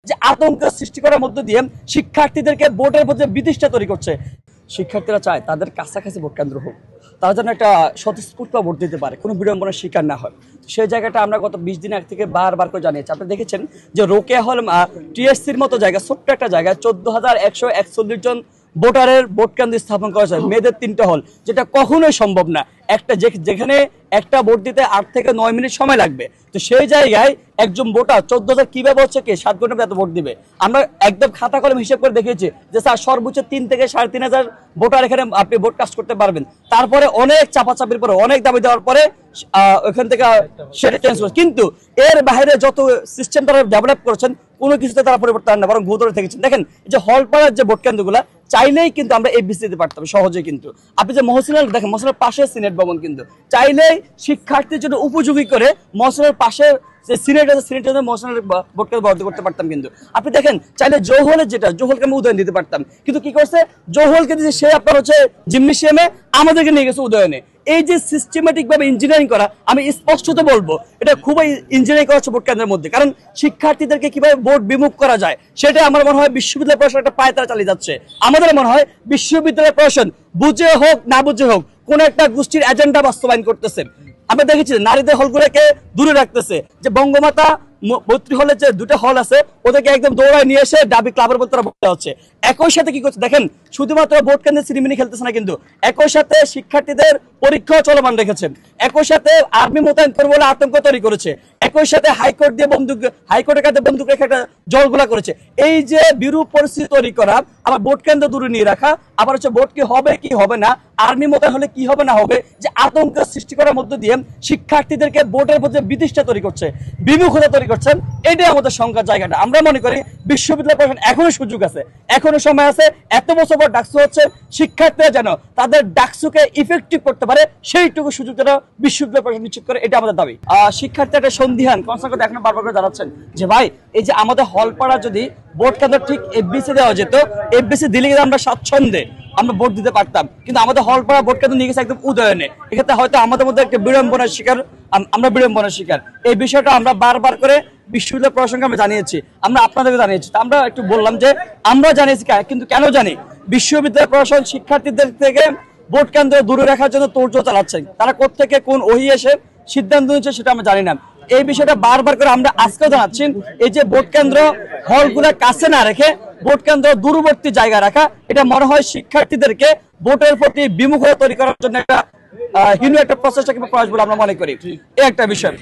যে আতঙ্ক সৃষ্টি করার মধ্য দিয়ে শিক্ষার্থীদেরকে ভোটের প্রতি বিতৃষ্ণা তৈরি করছে। শিক্ষার্থীরা চায় তাদের কাছাকাছি ভোট কেন্দ্র হোক, তারা যেন একটা স্বতঃস্ফূর্ত ভোট দিতে পারে, কোনো বিড়ম্বনার শিকার না হয়। সেই জায়গাটা আমরা গত 20 দিন আগ থেকে বারবার করে জানিয়েছি। আপনি দেখেছেন যে রোকেয়া হল টিএসসির মতো জায়গা, ছোট্ট একটা জায়গায় 14,141 জন ভোটারের ভোট কেন্দ্র স্থাপন করা যায়, মেয়েদের 3টা হল, যেটা কখনোই সম্ভব না। একটা যেখানে একটা ভোট দিতে 8 থেকে 9 মিনিট সময় লাগবে, তো সেই জায়গায় একজন ভোটার 14,000 কিভাবে হচ্ছে কি 7 ঘন্টা এত ভোট দিবে। আমরা একদম খাতা কলম হিসেব করে দেখিয়েছি যে স্যার সর্বোচ্চ 3 থেকে 3,500 ভোটার এখানে আপনি ভোট কাস্ট করতে পারবেন। তারপরে অনেক চাপাচাপির পরে, অনেক দাবি দেওয়ার পরে ওখান থেকে সেটা চেঞ্জ করে, কিন্তু এর বাইরে যত সিস্টেম তারা ডেভেলপ করেছেন কোনো কিছুতে তারা পরিবর্তন না, বরং ভূতরে থেকেছেন। দেখেন যে হলপাড়ার যে ভোট কেন্দ্রগুলো চাইলেই কিন্তু আমরা এফবিসি দিতে পারতাম সহজে, কিন্তু আপনি যে মহসিনাল দেখেন, মহসিনার পাশে সিনেট ভবন, কিন্তু চাইলেই শিক্ষার্থীর জন্য উপযোগী করে মহসিনার পাশে যে সিনেট আছে, সিনেটের মহসিনার ভোট কেন্দ্র বরাদ্দ করতে পারতাম। কিন্তু আপনি দেখেন চাইলে জৌহলের জৌহলকে আমি উদয়ন দিতে পারতাম, কিন্তু কি করছে জৌহলকে দিয়েছে সে আপনার হচ্ছে জিমনেশিয়ামে, আমাদেরকে নিয়ে গেছে উদয়নে। এই যে সিস্টেমেটিক ভাবে ইঞ্জিনিয়ারিং করা, আমি স্পষ্টত বলবো এটা খুবই ইঞ্জিনিয়ারিং করা হচ্ছে ভোট কেন্দ্রের মধ্যে। কারণ শিক্ষার্থীদেরকে কিভাবে ভোট বিমুখ করা যায় সেটা আমার মনে হয় বিশ্ববিদ্যালয় প্রশাসন একটা পায় তারা চালিয়ে যাচ্ছে। আমাদের মনে হয় বিশ্ববিদ্যালয় প্রশাসন বুঝে হোক না বুঝে হোক কোন একটা গোষ্ঠীর এজেন্ডা বাস্তবায়ন করতেছে। আমরা দেখেছি নারীদের হলগুলোকে দূরে রাখতেছে, যে বঙ্গমাতা মৈত্রী হলের যে 2টা হল আছে ওদেরকে একদম দৌড়ায় নিয়ে এসে ডাবি ক্লাবের মধ্যে ভোট দেওয়া হচ্ছে। একই সাথে কি করছে দেখেন, শুধুমাত্র ভোট কেন্দ্রে সিনেমিনি খেলতেছে না, কিন্তু একই সাথে শিক্ষার্থীদের পরীক্ষাও চলমান রেখেছেন, একই সাথে আর্মি মোতায়েন করবে বলে আতঙ্ক তৈরি করেছে, একই সাথে হাইকোর্ট দিয়ে হাইকোর্টের কাছে বন্দুক রেখে একটা জলগুলা করেছে। এই যে বিরূপ পরিস্থিতি তৈরি করা, আবার ভোট কেন্দ্র দূরে নিয়ে রাখা, আবার হচ্ছে ভোট কি হবে কি হবে না, আর্মি মোতায়েন হলে কি হবে না হবে, যে আতঙ্ক সৃষ্টি করার মধ্য দিয়ে শিক্ষার্থীদেরকে ভোটের প্রতি বিতৃষ্ণা তৈরি করছে, বিমুখতা তৈরি করছেন। এটাই আমাদের সংখ্যার জায়গাটা। আমরা মনে করি বিশ্ববিদ্যালয় প্রশাসন এখনো সুযোগ আছে, এখনো সময় আছে। এত বছর পর ডাকসু হচ্ছে, শিক্ষার্থীরা যেন তাদের ডাকসুকে ইফেক্টিভ করতে পারে সেইটুকু সুযোগ যেন বিশ্ববিদ্যালয় প্রশাসন নিশ্চিত করে, এটা আমাদের দাবি। শিক্ষার্থীরা একটা সন্দিহান কনসার্ন করতে এখনো বারবার করে জানাচ্ছেন যে ভাই এই যে আমাদের হলপাড়া যদি ভোট কেন্দ্র ঠিক এফবিসি দেওয়া যেত, এফবিসি দিলে কিন্তু আমরা স্বাচ্ছন্দ্যে আমরা ভোট দিতে পারতাম, কিন্তু আমাদের হলপাড়া ভোট কেন্দ্র নিয়ে গেছে একদম উদয়নে। এক্ষেত্রে হয়তো আমাদের মধ্যে একটা বিড়ম্বনার শিকার, আমরা বিড়ম্বনার শিকার। এই বিষয়টা আমরা বারবার করে বিশ্ববিদ্যালয় প্রশাসনকে আমরা জানিয়েছি, আমরা আপনাদেরকে জানিয়েছি। আমরা একটু বললাম যে আমরা জানিয়েছি, কিন্তু কেন জানি বিশ্ববিদ্যালয় প্রশাসন শিক্ষার্থীদের থেকে ভোট কেন্দ্র দূরে রাখার জন্য তোড়জোড় চালাচ্ছেন। তারা কোত্থেকে কোন ওহি এসে সিদ্ধান্ত নিচ্ছে সেটা আমরা জানি না। এই বিষয়টা বারবার করে আমরা আজকেও জানাচ্ছি, এই যে ভোট কেন্দ্র হলগুলা কাছে না রেখে ভোট কেন্দ্র দূরবর্তী জায়গা রাখা, এটা মনে হয় শিক্ষার্থীদেরকে ভোটের প্রতি বিমুখ তৈরি করার জন্য একটা হীন একটা প্রচেষ্টা কিংবা প্রয়াস বলে আমরা মনে করি। এই একটা বিষয়।